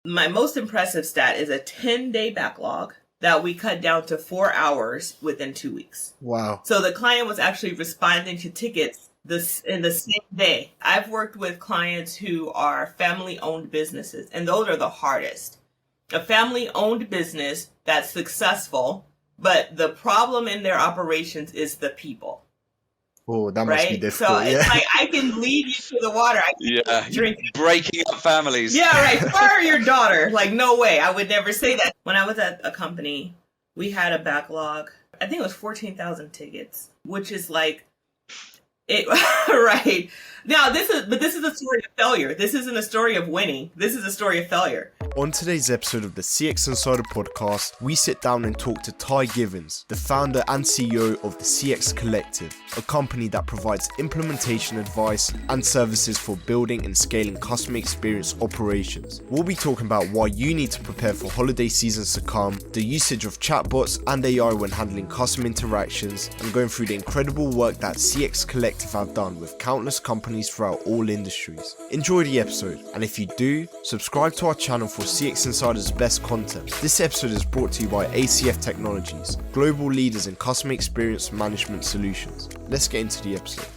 My most impressive stat is a 10-day backlog that we cut down to 4 hours within 2 weeks. Wow. So the client was actually responding to tickets in the same day. I've worked with clients who are family-owned businesses, and those are the hardest. A family-owned business that's successful, but the problem in their operations is the people. Oh, that must be Right? difficult. So it's like, I can lead you to the water. I can drink. Breaking up families. Yeah, right. Fire your daughter. Like, no way. I would never say that. When I was at a company, we had a backlog. I think it was 14,000 tickets, which is like, it, right. Now, this is a story of failure. This isn't a story of winning. This is a story of failure. On today's episode of the CX Insider podcast, we sit down and talk to Ty Givens, the founder and CEO of the CX Collective, a company that provides implementation advice and services for building and scaling customer experience operations. We'll be talking about why you need to prepare for holiday seasons to come, the usage of chatbots and AI when handling customer interactions, and going through the incredible work that CX Collective have done with countless companies throughout all industries. Enjoy the episode, and if you do, subscribe to our channel for CX Insider's best content. This episode is brought to you by ACF Technologies, global leaders in customer experience management solutions. Let's get into the episode.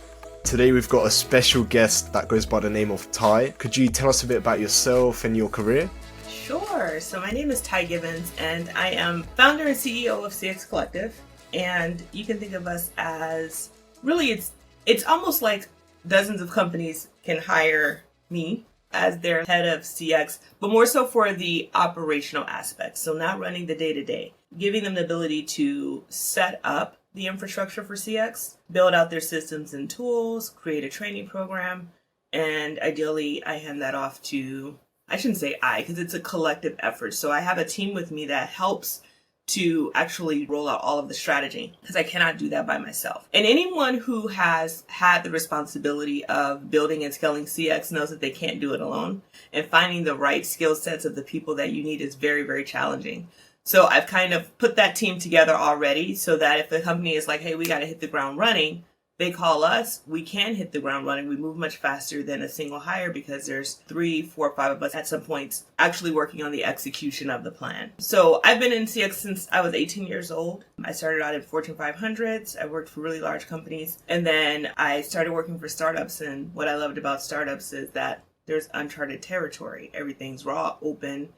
Today we've got a special guest that goes by the name of Ty. Could you tell us a bit about yourself and your career? Sure. So my name is Ty Givens, and I am founder and CEO of CX Collective. And you can think of us as, really, it's almost like dozens of companies can hire me as their head of CX, but more so for the operational aspects. So not running the day-to-day, giving them the ability to set up the infrastructure for CX, build out their systems and tools, create a training program, and ideally I hand that off to, I shouldn't say because it's a collective effort. So I have a team with me that helps to actually roll out all of the strategy, because I cannot do that by myself. And anyone who has had the responsibility of building and scaling CX knows that they can't do it alone. And finding the right skill sets of the people that you need is very, very challenging. So I've kind of put that team together already so that if the company is like, hey, we got to hit the ground running, they call us, we can hit the ground running. We move much faster than a single hire because there's 3, 4, 5 of us at some points actually working on the execution of the plan. So I've been in CX since I was 18 years old. I started out in Fortune 500s. I worked for really large companies. And then I started working for startups. And what I loved about startups is that there's uncharted territory. Everything's raw, open.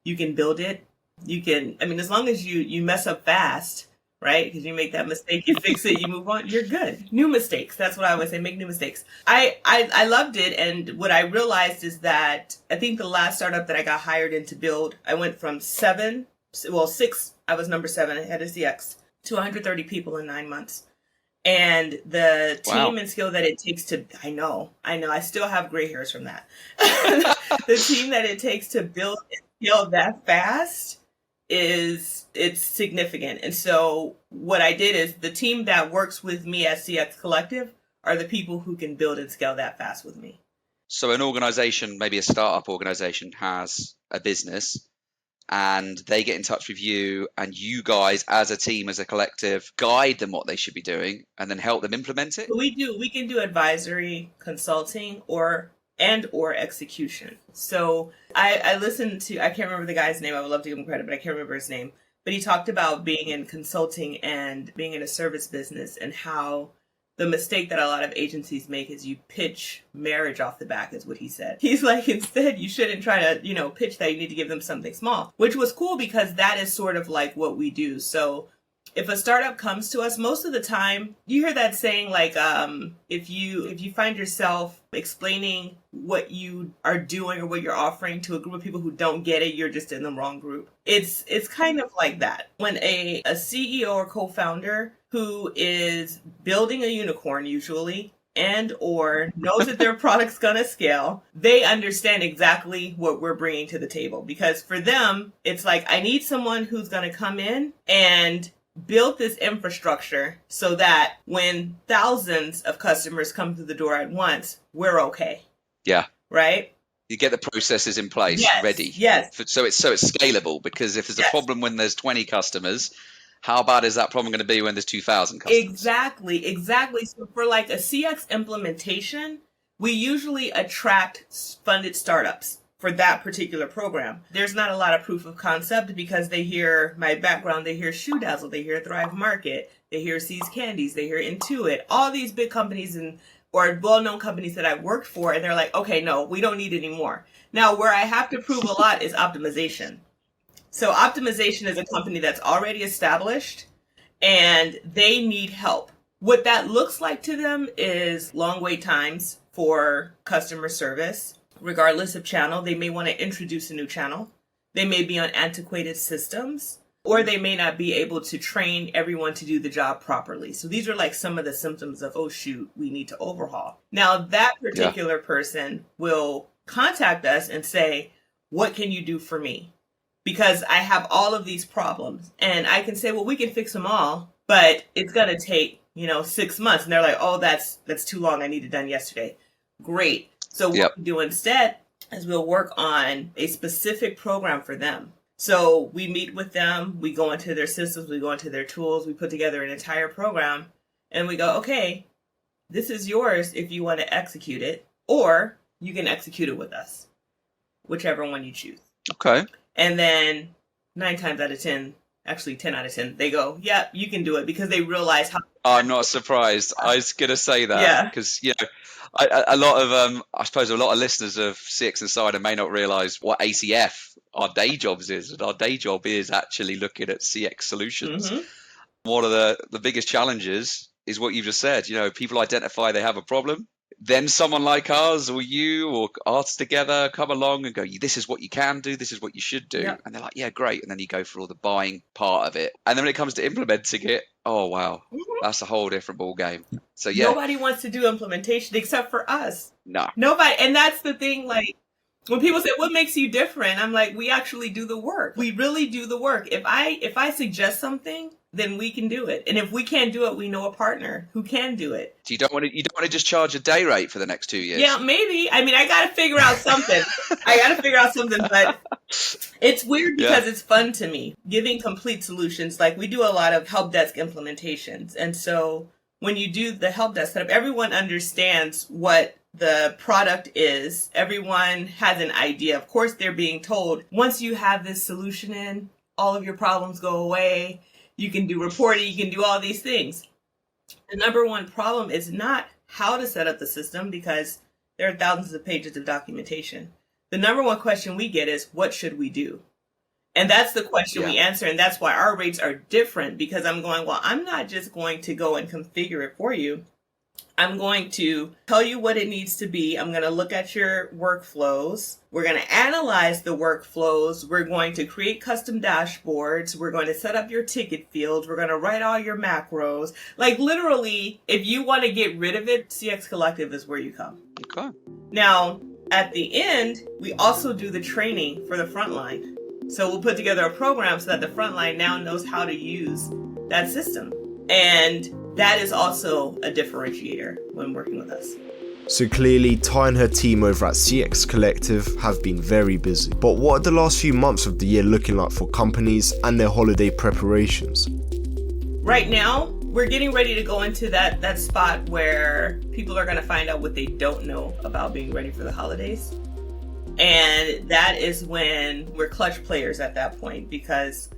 You can build it. You can, as long as you mess up fast, right? Because you make that mistake, you fix it, you move on, you're good. New mistakes. That's what I always say, make new mistakes. I loved it. And what I realized is that I think the last startup that I got hired in to build, I went from 6, I was number 7, head of CX, to 130 people in 9 months. And the team and skill that it takes to, I know, I still have gray hairs from that. The team that it takes to build and scale that fast it's significant. And so what I did is the team that works with me at CX Collective are the people who can build and scale that fast with me. So an organization, maybe a startup organization, has a business and they get in touch with you, and you guys as a team, as a collective, guide them what they should be doing and then help them implement it? We can do advisory, consulting, or execution. So I listened to, I can't remember the guy's name. I would love to give him credit, but I can't remember his name. But he talked about being in consulting and being in a service business, and how the mistake that a lot of agencies make is you pitch marriage off the back, is what he said. He's like, instead, you shouldn't try to, pitch that. You need to give them something small, which was cool because that is sort of like what we do. So if a startup comes to us, most of the time, you hear that saying, like, if you find yourself explaining what you are doing or what you're offering to a group of people who don't get it, you're just in the wrong group. It's kind of like that. When a CEO or co-founder who is building a unicorn, usually, and or knows that their product's going to scale, they understand exactly what we're bringing to the table. Because for them, it's like, I need someone who's going to come in and build this infrastructure so that when thousands of customers come through the door at once, we're okay. Yeah. Right? You get the processes in place, ready. Yes. So it's scalable, because if there's a problem when there's 20 customers, how bad is that problem going to be when there's 2,000 customers? Exactly. So for like a CX implementation, we usually attract funded startups. for that particular program. There's not a lot of proof of concept because they hear my background, they hear Shoe Dazzle, they hear Thrive Market, they hear C's Candies, they hear Intuit, all these big companies or well-known companies that I've worked for, and they're like, okay, no, we don't need any more. Now, where I have to prove a lot is optimization. So optimization is a company that's already established and they need help. What that looks like to them is long wait times for customer service. Regardless of channel, they may want to introduce a new channel. They may be on antiquated systems, or they may not be able to train everyone to do the job properly. So these are like some of the symptoms of, oh shoot, we need to overhaul. Now that particular person will contact us and say, what can you do for me? Because I have all of these problems. And I can say, well, we can fix them all, but it's going to take, 6 months. And they're like, oh, that's too long. I need it done yesterday. Great. So what we do instead is we'll work on a specific program for them. So we meet with them, we go into their systems, we go into their tools, we put together an entire program, and we go, okay, this is yours if you want to execute it, or you can execute it with us, whichever one you choose. Okay. And then 9 times out of 10, actually 10 out of 10, they go, yeah, you can do it, because they realize how... I'm not surprised. I was going to say that because, a lot of, I suppose a lot of listeners of CX Insider may not realize what ACF, our day jobs is. And our day job is actually looking at CX solutions. Mm-hmm. One of the biggest challenges is what you've just said. People identify they have a problem. Then someone like us or you or us together come along and go, this is what you can do, this is what you should do. Yep. And they're like, yeah, great. And then you go through all the buying part of it. And then when it comes to implementing it, oh, wow, that's a whole different ball game. So, yeah. Nobody wants to do implementation except for us. No. Nobody. And that's the thing, like, when people say, what makes you different? I'm like, we actually do the work. We really do the work. If I suggest something, then we can do it. And if we can't do it, we know a partner who can do it. So you don't want to just charge a day rate for the next 2 years? Yeah, maybe. I mean, I got to figure out something. But it's weird because it's fun to me. Giving complete solutions. Like, we do a lot of help desk implementations. And so when you do the help desk setup, everyone understands what the product is. Everyone has an idea. Of course, they're being told, once you have this solution in, all of your problems go away. You can do reporting, you can do all these things. The number one problem is not how to set up the system, because there are thousands of pages of documentation. The number one question we get is, what should we do? And that's the question we answer. And that's why our rates are different, because I'm going, well, I'm not just going to go and configure it for you. I'm going to tell you what it needs to be. I'm going to look at your workflows. We're going to analyze the workflows. We're going to create custom dashboards. We're going to set up your ticket fields. We're going to write all your macros. Like, literally, if you want to get rid of it, CX Collective is where you come. Okay. Now, at the end, we also do the training for the frontline. So we'll put together a program so that the frontline now knows how to use that system. And that is also a differentiator when working with us. So clearly, Ty and her team over at CX Collective have been very busy. But what are the last few months of the year looking like for companies and their holiday preparations? Right now, we're getting ready to go into that spot where people are going to find out what they don't know about being ready for the holidays. And that is when we're clutch players at that point, because,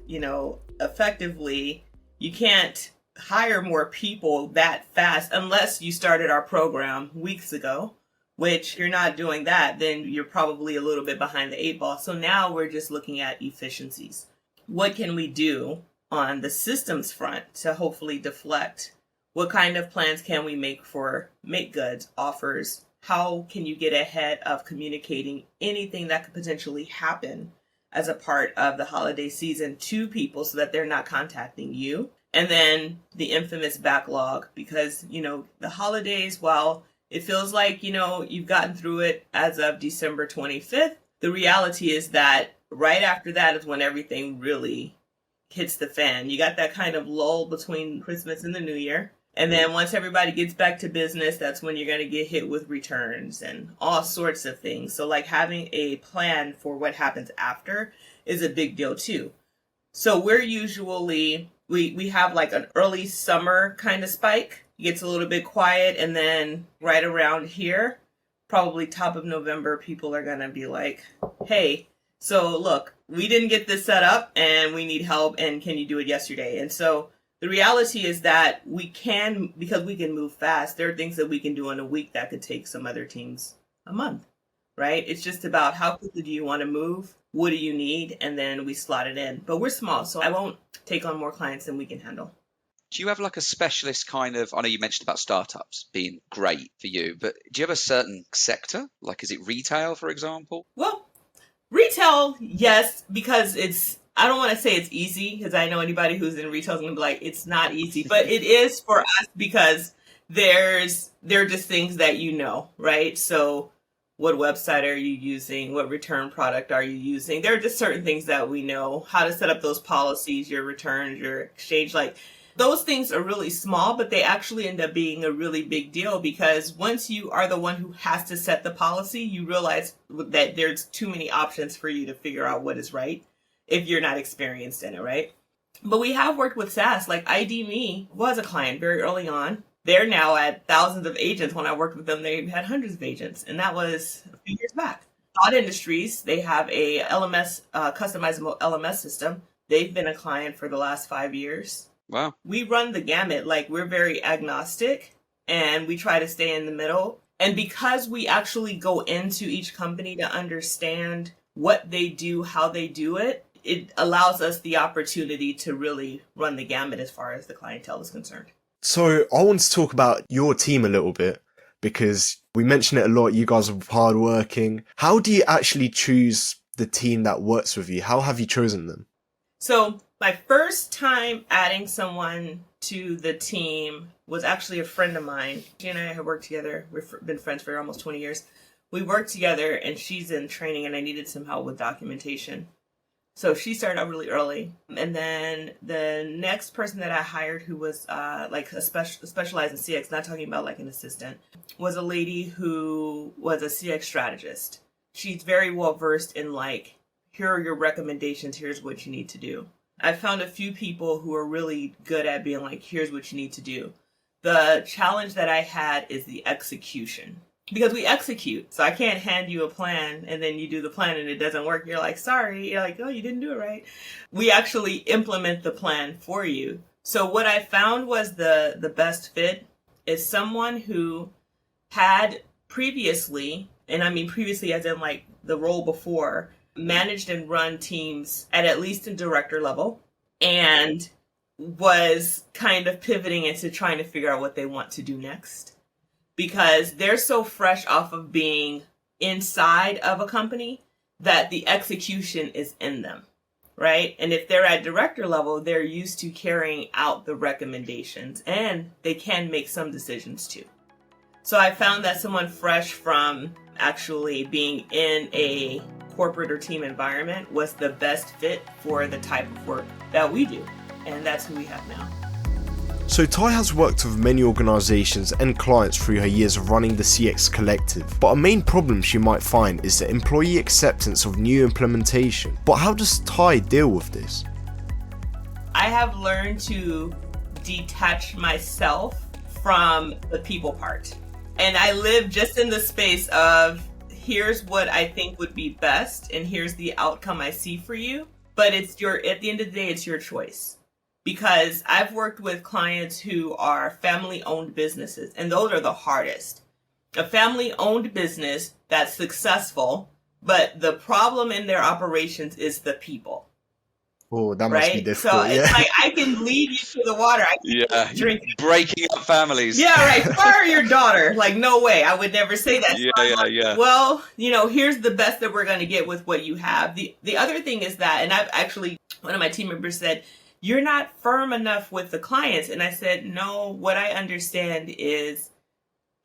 effectively, you can't hire more people that fast unless you started our program weeks ago, which if you're not doing that, then you're probably a little bit behind the 8 ball. So now we're just looking at efficiencies. What can we do on the systems front to hopefully deflect? What kind of plans can we make for make goods, offers? How can you get ahead of communicating anything that could potentially happen as a part of the holiday season to people so that they're not contacting you? And then the infamous backlog, because, the holidays, while it feels like, you've gotten through it as of December 25th, the reality is that right after that is when everything really hits the fan. You got that kind of lull between Christmas and the New Year. And then once everybody gets back to business, that's when you're going to get hit with returns and all sorts of things. So like having a plan for what happens after is a big deal too. So we're usually... We have like an early summer kind of spike. It gets a little bit quiet, and then right around here, probably top of November, people are going to be like, hey, so look, we didn't get this set up and we need help, and can you do it yesterday? And so the reality is that we can, because we can move fast, there are things that we can do in a week that could take some other teams a month, right? It's just about how quickly do you want to move? What do you need? And then we slot it in. But we're small, so I won't take on more clients than we can handle. Do you have like a specialist kind of, I know you mentioned about startups being great for you, but do you have a certain sector? Like, is it retail, for example? Well, retail, yes, because I don't want to say it's easy, because I know anybody who's in retail is going to be like, it's not easy, but it is for us because there are just things that you know, right? So what website are you using? What return product are you using? There are just certain things that we know, how to set up those policies, your returns, your exchange, like those things are really small, but they actually end up being a really big deal, because once you are the one who has to set the policy, you realize that there's too many options for you to figure out what is right if you're not experienced in it, right? But we have worked with SaaS, like ID.me was a client very early on. They're now at thousands of agents. When I worked with them, they had hundreds of agents, and that was a few years back. Thought Industries, they have a LMS, customizable LMS system. They've been a client for the last 5 years. Wow. We run the gamut. Like, we're very agnostic, and we try to stay in the middle. And because we actually go into each company to understand what they do, how they do it, it allows us the opportunity to really run the gamut as far as the clientele is concerned. So I want to talk about your team a little bit, because we mention it a lot. You guys are hardworking. How do you actually choose the team that works with you? How have you chosen them? So my first time adding someone to the team was actually a friend of mine. She and I have worked together. We've been friends for almost 20 years. We worked together, and she's in training, and I needed some help with documentation. So she started out really early. And then the next person that I hired, who was specialized in CX, not talking about like an assistant, was a lady who was a CX strategist. She's very well versed in like, here are your recommendations, here's what you need to do. I found a few people who are really good at being like, here's what you need to do. The challenge that I had is the execution. Because we execute. So I can't hand you a plan and then you do the plan and it doesn't work. You're like, sorry. You're like, oh, you didn't do it right. We actually implement the plan for you. So what I found was the best fit is someone who had previously, and I mean previously as in like the role before, managed and run teams at least in director level, and was kind of pivoting into trying to figure out what they want to do next. Because they're so fresh off of being inside of a company that the execution is in them, right? And if they're at director level, they're used to carrying out the recommendations, and they can make some decisions too. So I found that someone fresh from actually being in a corporate or team environment was the best fit for the type of work that we do. And that's who we have now. So Ty has worked with many organisations and clients through her years of running the CX Collective, but a main problem she might find is the employee acceptance of new implementation. But how does Ty deal with this? I have learned to detach myself from the people part. And I live just in the space of, here's what I think would be best, and here's the outcome I see for you. But at the end of the day, it's your choice. Because I've worked with clients who are family-owned businesses, and those are the hardest. A family-owned business that's successful, but the problem in their operations is the people. Oh, that must be difficult. So it's like, I can lead you to the water. I can drink. Breaking up families. Yeah, right. Fire your daughter. Like, no way. I would never say that. Yeah. Well, here's the best that we're going to get with what you have. The other thing is that, and I've actually, one of my team members said, you're not firm enough with the clients. And I said, no, what I understand is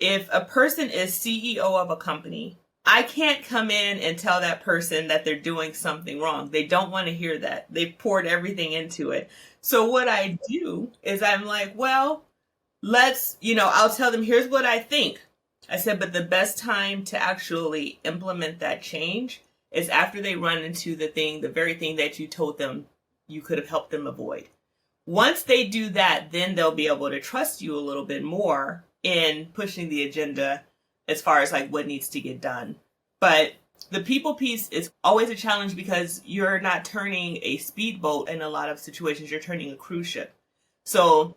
if a person is CEO of a company, I can't come in and tell that person that they're doing something wrong. They don't want to hear that. They've poured everything into it. So what I do is I'm like, well, I'll tell them, here's what I think. I said, but the best time to actually implement that change is after they run into the very thing that you told them you could have helped them avoid. Once they do that, then they'll be able to trust you a little bit more in pushing the agenda as far as like what needs to get done. But the people piece is always a challenge because you're not turning a speedboat in a lot of situations, you're turning a cruise ship. So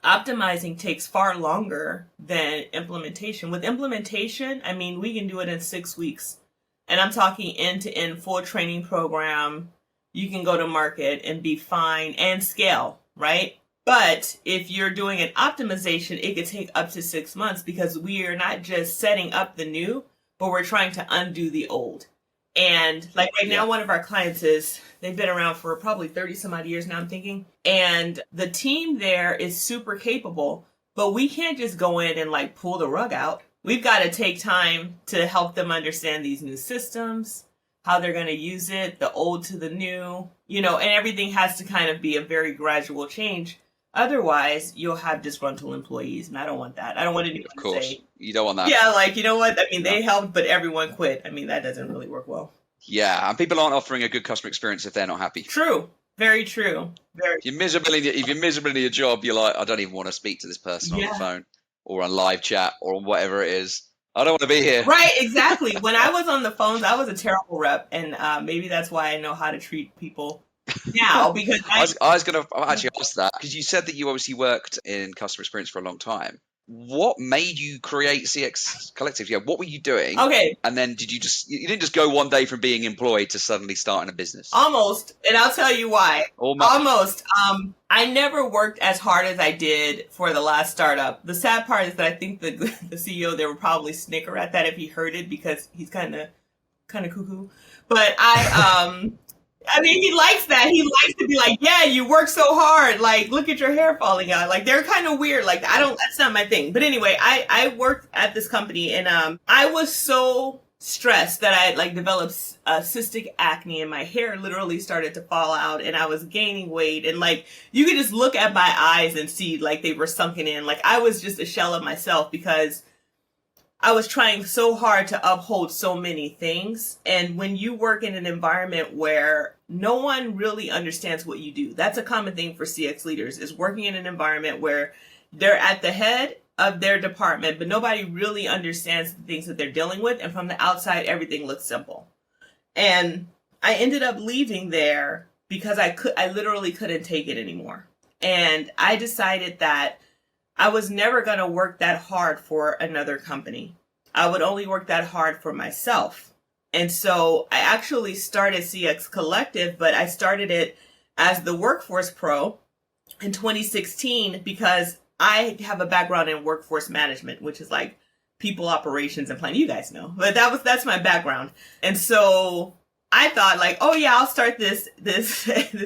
optimizing takes far longer than implementation. With implementation, I mean, we can do it in 6 weeks. And I'm talking end-to-end full training program. You can go to market and be fine and scale, right? But if you're doing an optimization, it could take up to 6 months because we are not just setting up the new, but we're trying to undo the old. And like right now, one of our clients they've been around for probably 30 some odd years now, I'm thinking. And the team there is super capable, but we can't just go in and like pull the rug out. We've got to take time to help them understand these new systems, how they're going to use it, the old to the new, and everything has to kind of be a very gradual change. Otherwise, you'll have disgruntled employees, and I don't want that. I don't want anyone to say, you don't want that. Yeah, like, you know what? I mean, they helped, but everyone quit. I mean, that doesn't really work well. Yeah, and people aren't offering a good customer experience if they're not happy. True. Very true. If you're miserable in your job, you're like, I don't even want to speak to this person on the phone or on live chat or on whatever it is. I don't want to be here. Right, exactly. When I was on the phones, I was a terrible rep, and maybe that's why I know how to treat people now. Because I was going to actually ask that because you said that you obviously worked in customer experience for a long time. What made you create CX Collective? Yeah, what were you doing? Okay. And then you didn't just go one day from being employed to suddenly starting a business? Almost, and I'll tell you why. Almost. I never worked as hard as I did for the last startup. The sad part is that I think the CEO there would probably snicker at that if he heard it because he's kind of cuckoo. But I mean, he likes that. He likes to be like, yeah, you work so hard. Like, look at your hair falling out. Like, they're kind of weird. Like, that's not my thing. But anyway, I worked at this company and I was so stressed that I like developed cystic acne and my hair literally started to fall out and I was gaining weight. And like, you could just look at my eyes and see like they were sunken in. Like, I was just a shell of myself because I was trying so hard to uphold so many things. And when you work in an environment where no one really understands what you do, that's a common thing for CX leaders, is working in an environment where they're at the head of their department, but nobody really understands the things that they're dealing with. And from the outside, everything looks simple. And I ended up leaving there because I literally couldn't take it anymore. And I decided that I was never going to work that hard for another company. I would only work that hard for myself. And so I actually started CX Collective, but I started it as the Workforce Pro in 2016 because I have a background in workforce management, which is like people operations and planning. You guys know, but that's my background. And so I thought like, oh yeah, I'll start this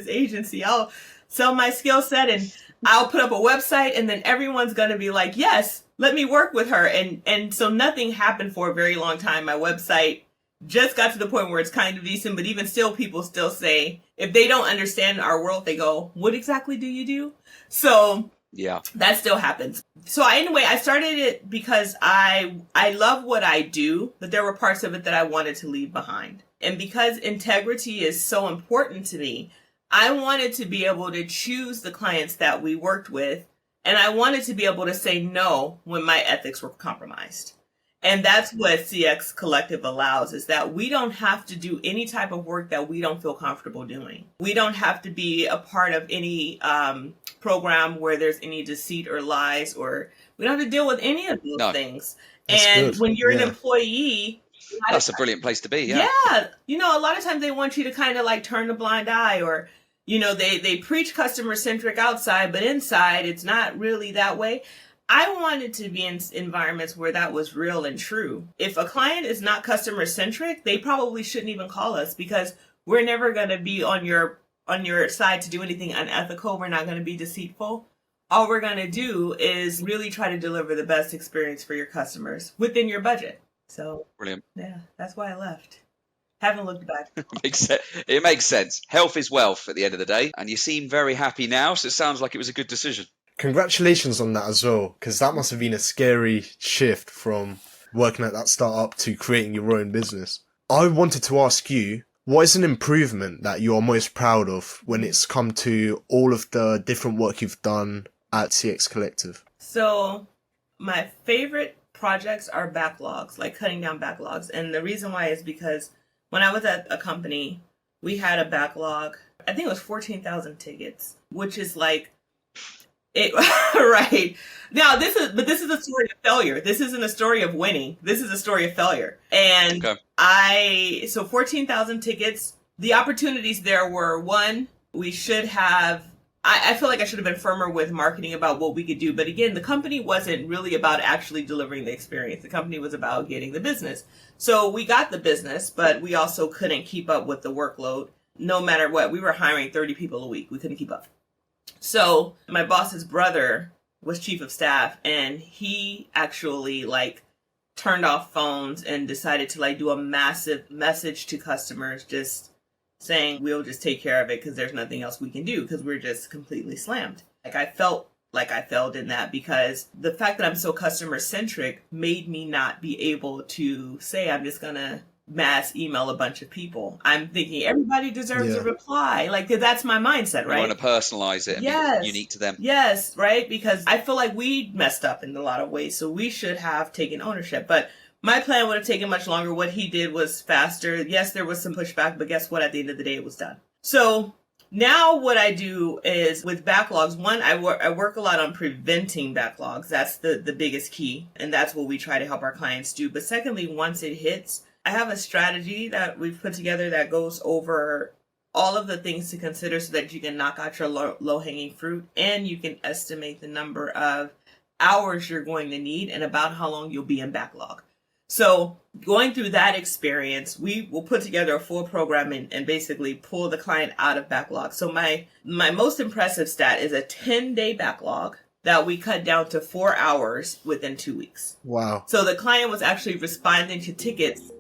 agency. I'll sell my skill set and I'll put up a website and then everyone's going to be like, yes, let me work with her. And so nothing happened for a very long time. My website just got to the point where it's kind of decent, but even still, people still say, if they don't understand our world, they go, what exactly do you do? So yeah, that still happens. So anyway, I started it because I love what I do, but there were parts of it that I wanted to leave behind. And because integrity is so important to me, I wanted to be able to choose the clients that we worked with, and I wanted to be able to say no when my ethics were compromised. And that's what CX Collective allows, is that we don't have to do any type of work that we don't feel comfortable doing. We don't have to be a part of any program where there's any deceit or lies, or we don't have to deal with any of those things. That's and good. When you're an employee, that's a brilliant place to be. Yeah. A lot of times they want you to kind of like turn a blind eye, or they preach customer centric outside, but inside it's not really that way. I wanted to be in environments where that was real and true. If a client is not customer centric, they probably shouldn't even call us, because we're never going to be on your side to do anything unethical. We're not going to be deceitful. All we're going to do is really try to deliver the best experience for your customers within your budget. So brilliant. Yeah, that's why I left. Haven't looked back. It makes sense. Health is wealth at the end of the day. And you seem very happy now, so it sounds like it was a good decision. Congratulations on that as well, because that must have been a scary shift from working at that startup to creating your own business. I wanted to ask you, what is an improvement that you are most proud of when it's come to all of the different work you've done at CX Collective? So my favorite projects are backlogs, like cutting down backlogs. And the reason why is because when I was at a company, we had a backlog. I think it was 14,000 tickets, which is like it right. Now this is a story of failure. This isn't a story of winning. This is a story of failure. And Okay. so 14,000 tickets. The opportunities there were, one, we should have I feel like I should have been firmer with marketing about what we could do. But again, the company wasn't really about actually delivering the experience. The company was about getting the business. So we got the business, but we also couldn't keep up with the workload. No matter what, we were hiring 30 people a week. We couldn't keep up. So my boss's brother was chief of staff, and he actually turned off phones and decided to do a massive message to customers, just saying we'll just take care of it because there's nothing else we can do because we're just completely slammed. I felt like I failed in that because the fact that I'm so customer centric made me not be able to say I'm just gonna mass email a bunch of people. I'm thinking everybody deserves a reply. That's my mindset, right? You want to personalize it and be unique to them. Yes, right? Because I feel like we messed up in a lot of ways, so we should have taken ownership. But my plan would have taken much longer. What he did was faster. Yes, there was some pushback, but guess what? At the end of the day, it was done. So now what I do is with backlogs, one, I work a lot on preventing backlogs. That's the biggest key. And that's what we try to help our clients do. But secondly, once it hits, I have a strategy that we've put together that goes over all of the things to consider so that you can knock out your low-hanging fruit and you can estimate the number of hours you're going to need and about how long you'll be in backlog. So going through that experience, we will put together a full program and basically pull the client out of backlog. So my most impressive stat is a 10-day backlog that we cut down to 4 hours within 2 weeks. Wow. So the client was actually responding to tickets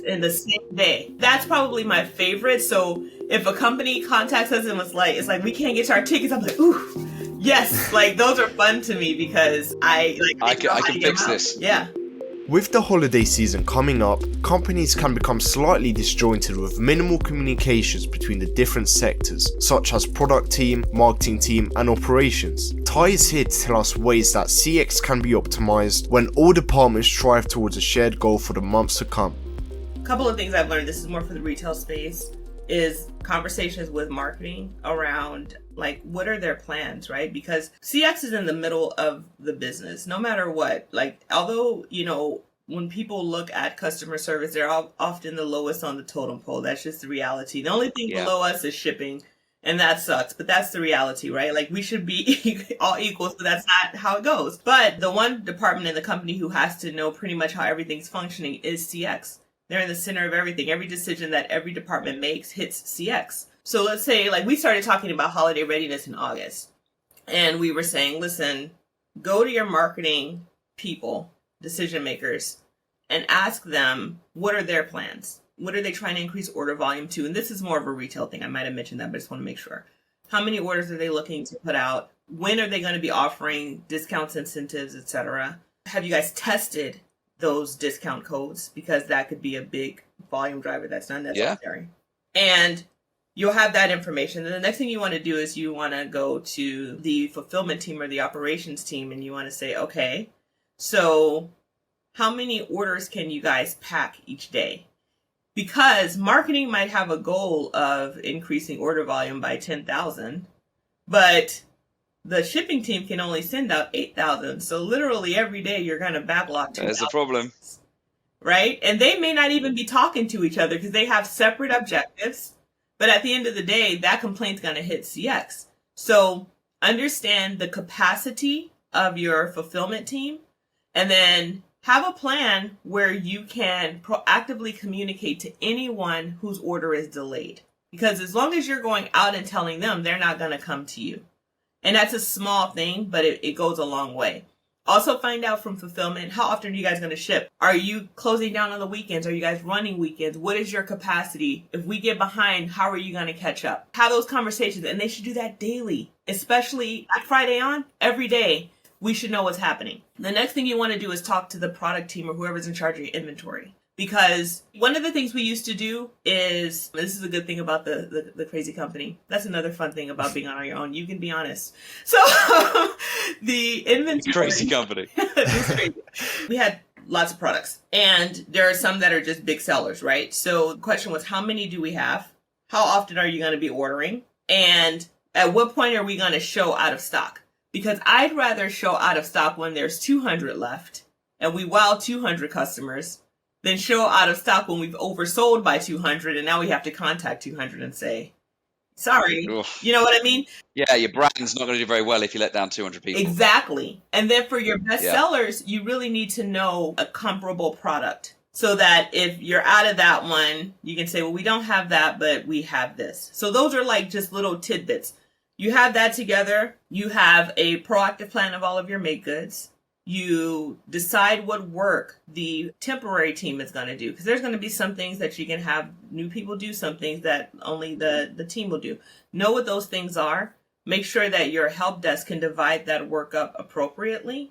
in the same day. That's probably my favorite. So if a company contacts us and it's like, we can't get to our tickets, I'm like, ooh, yes. Those are fun to me because I can fix this. Yeah. With the holiday season coming up, companies can become slightly disjointed with minimal communications between the different sectors, such as product team, marketing team, and operations. Ty is here to tell us ways that CX can be optimized when all departments strive towards a shared goal for the months to come. A couple of things I've learned, this is more for the retail space, is conversations with marketing around what are their plans, right? Because CX is in the middle of the business, no matter what. Although, when people look at customer service, they're often the lowest on the totem pole. That's just the reality. The only thing below us is shipping, and that sucks. But that's the reality, right? We should be all equal, so that's not how it goes. But the one department in the company who has to know pretty much how everything's functioning is CX. They're in the center of everything. Every decision that every department makes hits CX. So let's say we started talking about holiday readiness in August. And we were saying, listen, go to your marketing people, decision makers, and ask them, what are their plans? What are they trying to increase order volume to? And this is more of a retail thing. I might have mentioned that, but I just want to make sure. How many orders are they looking to put out? When are they going to be offering discounts, incentives, etc.? Have you guys tested those discount codes? Because that could be a big volume driver that's not necessary. Yeah. And you'll have that information. And the next thing you want to do is you want to go to the fulfillment team or the operations team and you want to say, okay, so how many orders can you guys pack each day? Because marketing might have a goal of increasing order volume by 10,000, but the shipping team can only send out 8,000. So literally every day you're going to backlog 2,000. There's a problem. Right? And they may not even be talking to each other because they have separate objectives. But at the end of the day, that complaint's going to hit CX. So understand the capacity of your fulfillment team and then have a plan where you can proactively communicate to anyone whose order is delayed. Because as long as you're going out and telling them, they're not going to come to you. And that's a small thing, but it goes a long way. Also find out from fulfillment, how often are you guys going to ship? Are you closing down on the weekends? Are you guys running weekends? What is your capacity? If we get behind, how are you going to catch up? Have those conversations, and they should do that daily, especially Black Friday on, every day. We should know what's happening. The next thing you want to do is talk to the product team or whoever's in charge of your inventory. Because one of the things we used to do is, this is a good thing about the crazy company. That's another fun thing about being on your own. You can be honest. So the inventory. Crazy company. It's crazy. We had lots of products. And there are some that are just big sellers, right? So the question was, how many do we have? How often are you going to be ordering? And at what point are we going to show out of stock? Because I'd rather show out of stock when there's 200 left and we wow 200 customers than show out of stock when we've oversold by 200 and now we have to contact 200 and say, sorry. Oof. You know what I mean? Yeah, your brand's not going to do very well if you let down 200 people. Exactly. And then for your best sellers, you really need to know a comparable product so that if you're out of that one, you can say, well, we don't have that, but we have this. So those are like just little tidbits. You have that together. You have a proactive plan of all of your make goods. You decide what work the temporary team is going to do, because there's going to be some things that you can have new people do, some things that only the team will do. Know what those things are. Make sure that your help desk can divide that work up appropriately.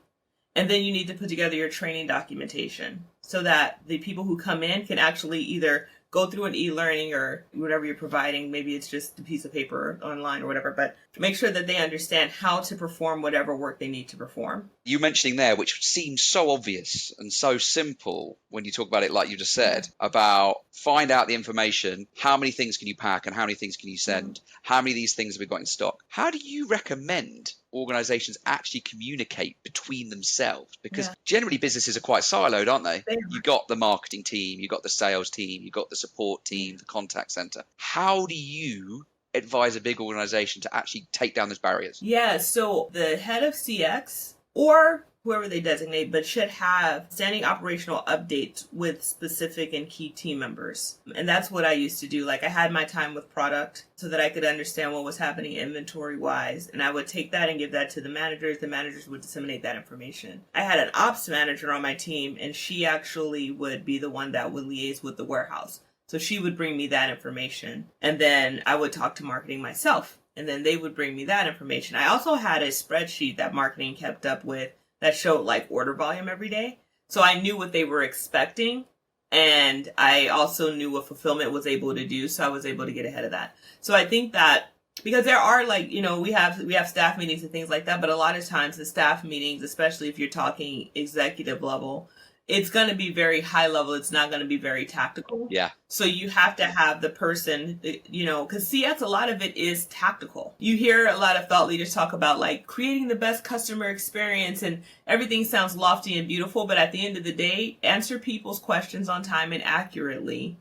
And then you need to put together your training documentation so that the people who come in can actually either go through an e-learning or whatever you're providing. Maybe it's just a piece of paper online or whatever, but make sure that they understand how to perform whatever work they need to perform. You mentioning there, which seems so obvious and so simple when you talk about it, like you just said, about find out the information, how many things can you pack and how many things can you send, how many of these things have we got in stock. How do you recommend organizations actually communicate between themselves? Because generally businesses are quite siloed, aren't they? You got the marketing team, you got the sales team, you got the support team, the contact center. How do you advise a big organization to actually take down those barriers? Yeah, so the head of CX or whoever they designate, but should have standing operational updates with specific and key team members. And that's what I used to do. Like I had my time with product so that I could understand what was happening inventory wise. And I would take that and give that to the managers. The managers would disseminate that information. I had an ops manager on my team, and she actually would be the one that would liaise with the warehouse. So she would bring me that information. And then I would talk to marketing myself. And then they would bring me that information. I also had a spreadsheet that marketing kept up with that showed like order volume every day. So I knew what they were expecting. And I also knew what fulfillment was able to do. So I was able to get ahead of that. So I think that because there are like, you know, we have staff meetings and things like that. But a lot of times the staff meetings, especially if you're talking executive level, it's going to be very high level. It's not going to be very tactical. Yeah. So you have to have the person, you know, because CX, a lot of it is tactical. You hear a lot of thought leaders talk about like creating the best customer experience and everything sounds lofty and beautiful. But at the end of the day, answer people's questions on time and accurately.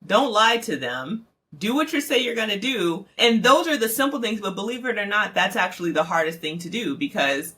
Don't lie to them. Do what you say you're going to do. And those are the simple things. But believe it or not, that's actually the hardest thing to do because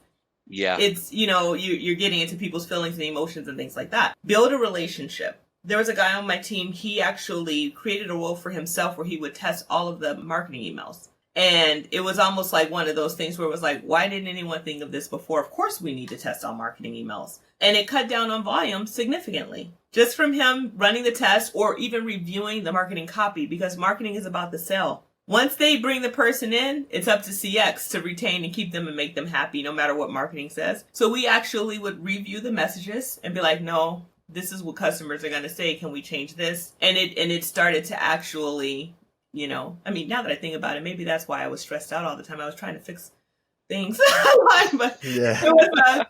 it's, you know, you're getting into people's feelings and emotions and things like that. Build a relationship. There was a guy on my team, he actually created a role for himself where he would test all of the marketing emails. And it was almost like one of those things where it was like, why didn't anyone think of this before? Of course we need to test all marketing emails. And it cut down on volume significantly. Just from him running the test or even reviewing the marketing copy, because marketing is about the sale. Once they bring the person in, it's up to CX to retain and keep them and make them happy no matter what marketing says. So we actually would review the messages and be like, no, this is what customers are going to say. Can we change this? And it started to actually, you know, I mean, now that I think about it, maybe that's why I was stressed out all the time. I was trying to fix things. But it was,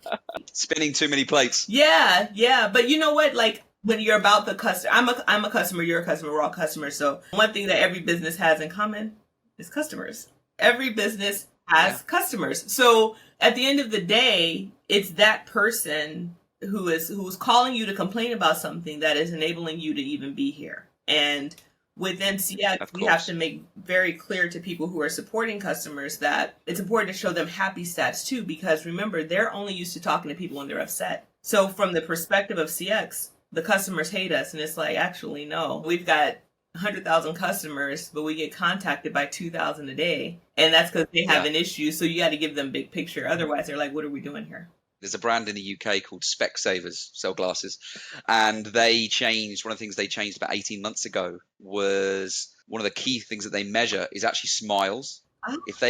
spinning too many plates. Yeah. But you know what? Like, when you're about the customer, I'm a customer, you're a customer, we're all customers. So one thing that every business has in common is customers. Every business has customers. So at the end of the day, it's that person who's calling you to complain about something that is enabling you to even be here. And within CX, we have to make very clear to people who are supporting customers that it's important to show them happy stats too, because remember, they're only used to talking to people when they're upset. So from the perspective of CX, the customers hate us. And it's like, actually, no, we've got 100,000 customers, but we get contacted by 2,000 a day. And that's because they have an issue. So you got to give them big picture. Otherwise, they're like, what are we doing here? There's a brand in the UK called Specsavers, sell glasses. And they changed, one of the things they changed about 18 months ago was one of the key things that they measure is actually smiles. Oh. If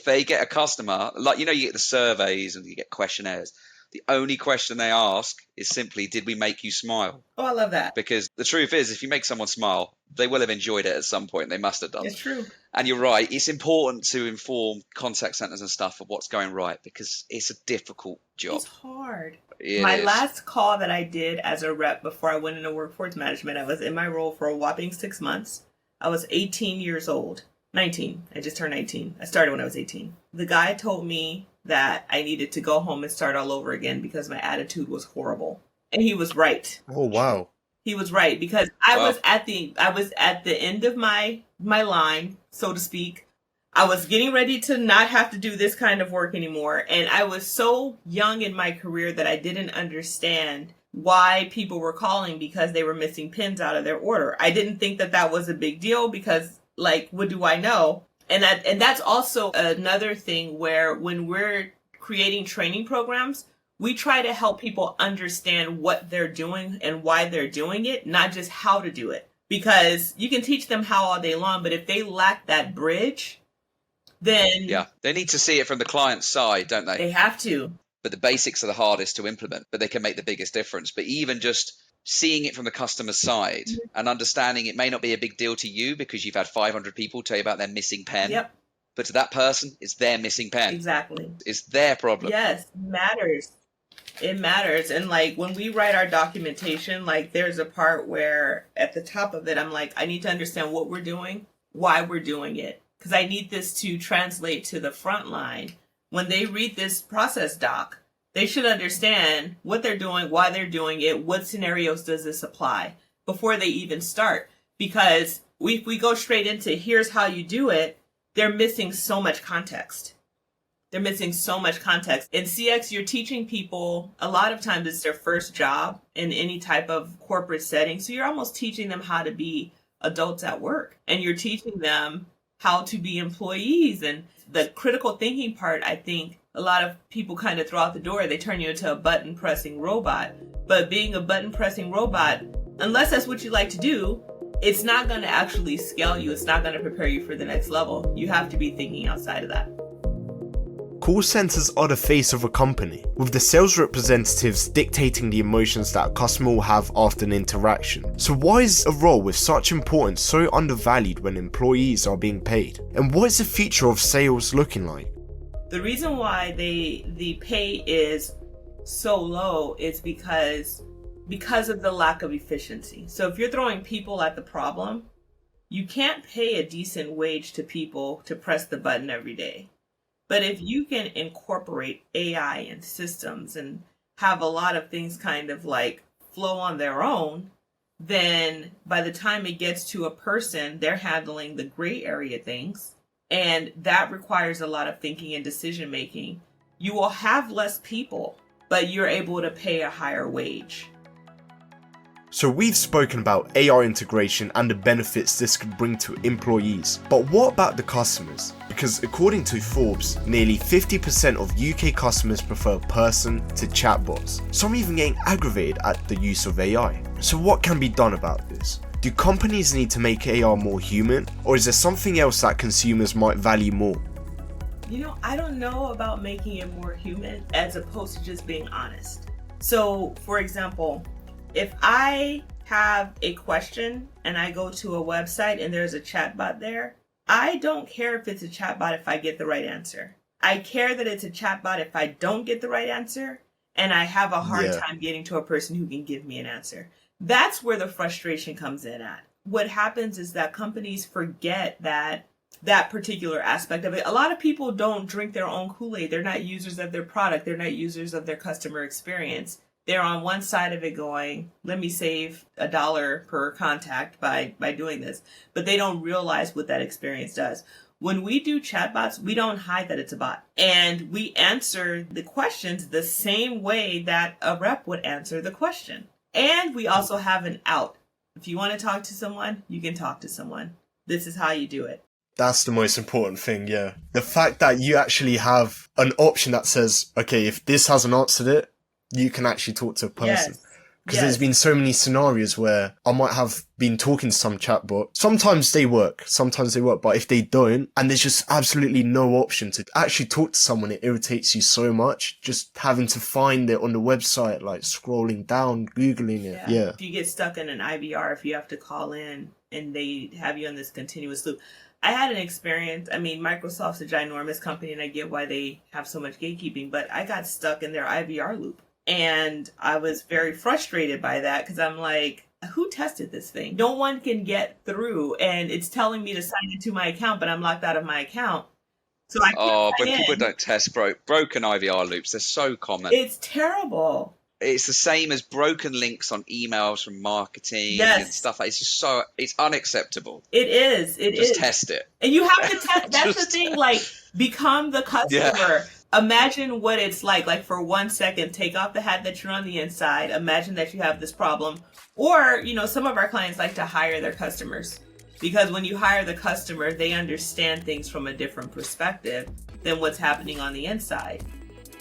they get a customer, like, you know, you get the surveys and you get questionnaires. The only question they ask is simply, did we make you smile? Oh, I love that. Because the truth is, if you make someone smile, they will have enjoyed it at some point. They must have done. It's true. And you're right. It's important to inform contact centers and stuff of what's going right, because it's a difficult job. It's hard. It My is. last call that I did as a rep before I went into workforce management, I was in my role for a whopping 6 months. I was 18 years old. 19. I just turned 19. I started when I was 18. The guy told me that I needed to go home and start all over again because my attitude was horrible. And he was right. Oh, wow. He was right, because I Wow. was at the end of my line, so to speak. I was getting ready to not have to do this kind of work anymore. And I was so young in my career that I didn't understand why people were calling because they were missing pins out of their order. I didn't think that that was a big deal because, like, what do I know? And that's also another thing where when we're creating training programs, we try to help people understand what they're doing and why they're doing it, not just how to do it. Because you can teach them how all day long, but if they lack that bridge, then Yeah, they need to see it from the client's side, don't they? they have to. But the basics are the hardest to implement, but they can make the biggest difference. But even just seeing it from the customer's side and understanding it may not be a big deal to you because you've had 500 people tell you about their missing pen. Yep, But to that person, it's their missing pen. exactly. It's their problem. Yes, matters. It matters. And like when we write our documentation, like there's a part where at the top of it, I'm like, I need to understand what we're doing, why we're doing it. Because I need this to translate to the front line. When they read this process doc, they should understand what they're doing, why they're doing it, what scenarios does this apply before they even start. Because if we go straight into here's how you do it, they're missing so much context. They're missing so much context. In CX, you're teaching people, a lot of times it's their first job in any type of corporate setting. So you're almost teaching them how to be adults at work. And you're teaching them how to be employees. And the critical thinking part, I think a lot of people kind of throw out the door. They turn you into a button pressing robot. But being a button pressing robot, unless that's what you like to do, it's not going to actually scale you. It's not going to prepare you for the next level. You have to be thinking outside of that. Call centers are the face of a company, with the sales representatives dictating the emotions that a customer will have after an interaction. So why is a role with such importance so undervalued when employees are being paid? And what is the future of sales looking like? The reason why the pay is so low is because of the lack of efficiency. So if you're throwing people at the problem, you can't pay a decent wage to people to press the button every day. But if you can incorporate AI and systems and have a lot of things kind of like flow on their own, then by the time it gets to a person, they're handling the gray area things. And that requires a lot of thinking and decision making. You will have less people, but you're able to pay a higher wage. So we've spoken about AI integration and the benefits this could bring to employees, but what about the customers? Because according to Forbes, nearly 50% of UK customers prefer person to chatbots. Some even getting aggravated at the use of AI. So what can be done about this? Do companies need to make AI more human, or is there something else that consumers might value more? I don't know about making it more human as opposed to just being honest. So, for example, if I have a question and I go to a website and there's a chatbot there, I don't care if it's a chatbot if I get the right answer. I care that it's a chatbot if I don't get the right answer and I have a hard time getting to a person who can give me an answer. That's where the frustration comes in at. What happens is that companies forget that particular aspect of it. A lot of people don't drink their own Kool-Aid. They're not users of their product. They're not users of their customer experience. They're on one side of it going, let me save $1 per contact by doing this. But they don't realize what that experience does. When we do chatbots, we don't hide that it's a bot. And we answer the questions the same way that a rep would answer the question. And we also have an out. If you want to talk to someone, you can talk to someone. This is how you do it. That's the most important thing, yeah. The fact that you actually have an option that says, okay, if this hasn't answered it, you can actually talk to a person. Yes. Because there's been so many scenarios where I might have been talking to some chatbot. Sometimes they work, but if they don't, and there's just absolutely no option to actually talk to someone, it irritates you so much. Just having to find it on the website, like scrolling down, Googling it. Yeah. If you get stuck in an IVR, if you have to call in and they have you on this continuous loop. I had an experience. I mean, Microsoft's a ginormous company and I get why they have so much gatekeeping, but I got stuck in their IVR loop. And I was very frustrated by that because I'm like, who tested this thing? No one can get through, and it's telling me to sign into my account, but I'm locked out of my account. So I can't but sign people in. don't test broken IVR loops. They're so common. It's terrible. It's the same as broken links on emails from marketing and stuff. It's just it's unacceptable. It is. Just test it. And you have to test. That's the thing. Like, become the customer. Yeah. Imagine what it's like for 1 second, take off the hat that you're on the inside. Imagine that you have this problem. Or, some of our clients like to hire their customers. Because when you hire the customer, they understand things from a different perspective than what's happening on the inside.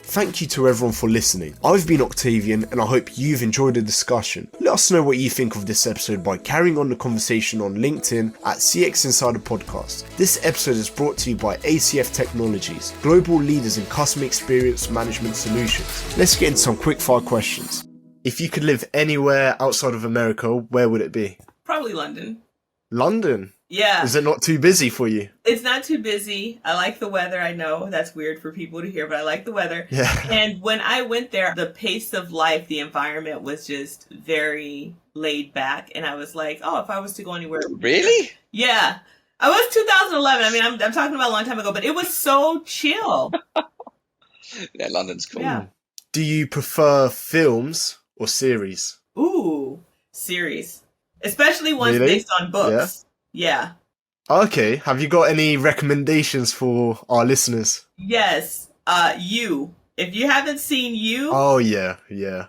Thank you to everyone for listening. I've been Octavian and I hope you've enjoyed the discussion. Let us know what you think of this episode by carrying on the conversation on LinkedIn at CX Insider Podcast. This episode is brought to you by ACF Technologies, global leaders in customer experience management solutions. Let's get into some quick fire questions. If you could live anywhere outside of America, where would it be? Probably London. London? Yeah. Is it not too busy for you? It's not too busy. I like the weather. I know that's weird for people to hear, but I like the weather. Yeah. And when I went there, the pace of life, the environment was just very laid back. And I was like, if I was to go anywhere. Really? Yeah. I was 2011. I mean, I'm talking about a long time ago, but it was so chill. Yeah, London's cool. Yeah. Do you prefer films or series? Ooh, series. Especially ones based on books. Yeah. Okay. Have you got any recommendations for our listeners? Yes. You. If you haven't seen You. Oh, yeah.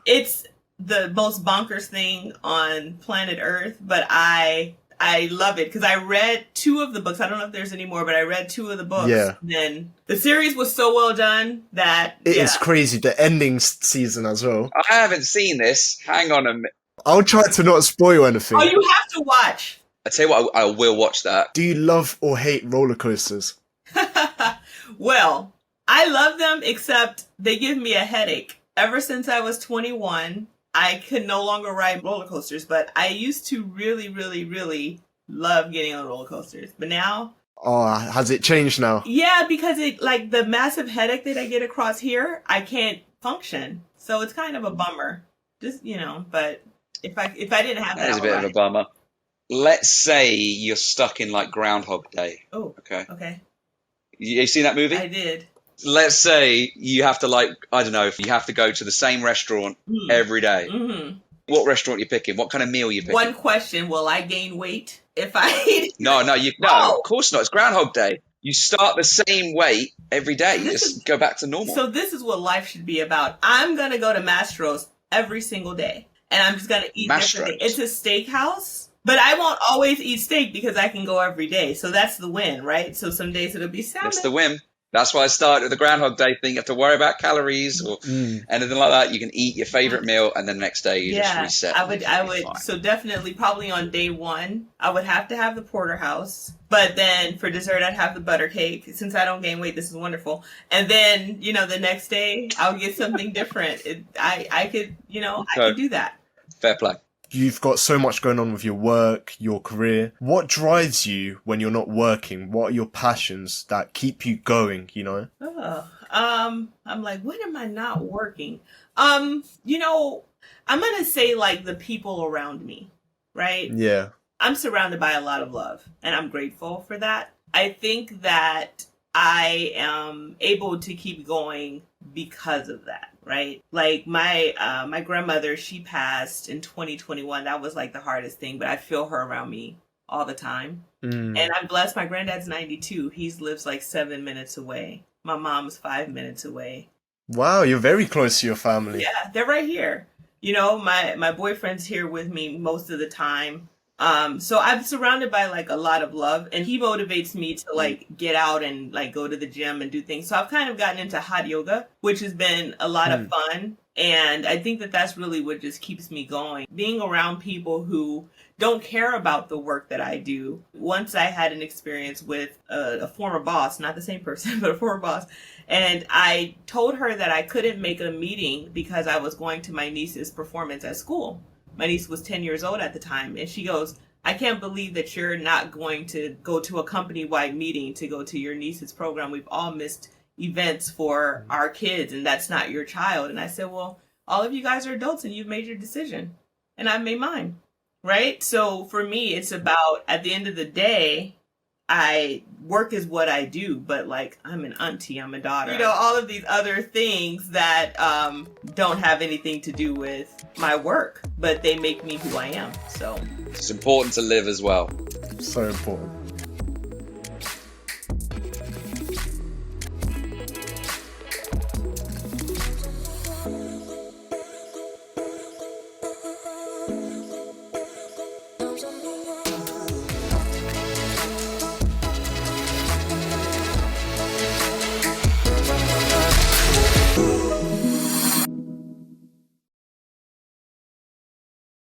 It's the most bonkers thing on planet Earth, but I love it because I read 2 of the books. I don't know if there's any more, but I read 2 of the books. Yeah. Then the series was so well done that it is crazy. The ending season as well. I haven't seen this. Hang on a minute. I'll try to not spoil anything. Oh, you have to watch. I tell you what, I will watch that. Do you love or hate roller coasters? Well, I love them, except they give me a headache. Ever since I was 21, I could no longer ride roller coasters, but I used to really, really, really love getting on roller coasters. But now... Oh, has it changed now? Yeah, because the massive headache that I get across here, I can't function. So it's kind of a bummer. Just, but if I didn't have that... That is a bit of a bummer. Let's say you're stuck in Groundhog Day. Oh, okay. You seen that movie? I did. Let's say you have to I don't know, if you have to go to the same restaurant every day. Mm-hmm. What restaurant are you picking? What kind of meal are you picking? One question, will I gain weight if I eat? No, of course not. It's Groundhog Day. You start the same weight every day. You just go back to normal. So this is what life should be about. I'm going to go to Mastro's every single day. And I'm just going to eat different. It's a steakhouse. But I won't always eat steak because I can go every day. So that's the win, right? So some days it'll be salmon. That's the win. That's why I started with the Groundhog Day thing. You have to worry about calories or anything like that. You can eat your favorite meal and then the next day you just reset. I would. So definitely, probably on day 1, I would have to have the porterhouse. But then for dessert, I'd have the butter cake. Since I don't gain weight, this is wonderful. And then, the next day, I'll get something different. I could do that. Fair play. You've got so much going on with your work, your career. What drives you when you're not working? What are your passions that keep you going, I'm like, when am I not working? I'm going to say the people around me, right? Yeah. I'm surrounded by a lot of love and I'm grateful for that. I think that I am able to keep going because of that. Right? My grandmother, she passed in 2021. That was the hardest thing, but I feel her around me all the time. And I'm blessed. My granddad's 92. He lives 7 minutes away. My mom's 5 minutes away. Wow, you're very close to your family. Yeah, they're right here. My boyfriend's here with me most of the time. So I'm surrounded by a lot of love, and he motivates me to get out and go to the gym and do things. So I've kind of gotten into hot yoga, which has been a lot of fun. And I think that that's really what just keeps me going. Being around people who don't care about the work that I do. Once I had an experience with a former boss, not the same person, but a former boss. And I told her that I couldn't make a meeting because I was going to my niece's performance at school. My niece was 10 years old at the time. And she goes, I can't believe that you're not going to go to a company-wide meeting to go to your niece's program. We've all missed events for our kids, and that's not your child. And I said, well, all of you guys are adults and you've made your decision, and I've made mine, right? So for me, it's about, at the end of the day, work is what I do, but like, I'm an auntie, I'm a daughter, all of these other things that don't have anything to do with my work, but they make me who I am. So it's important to live as well. So important.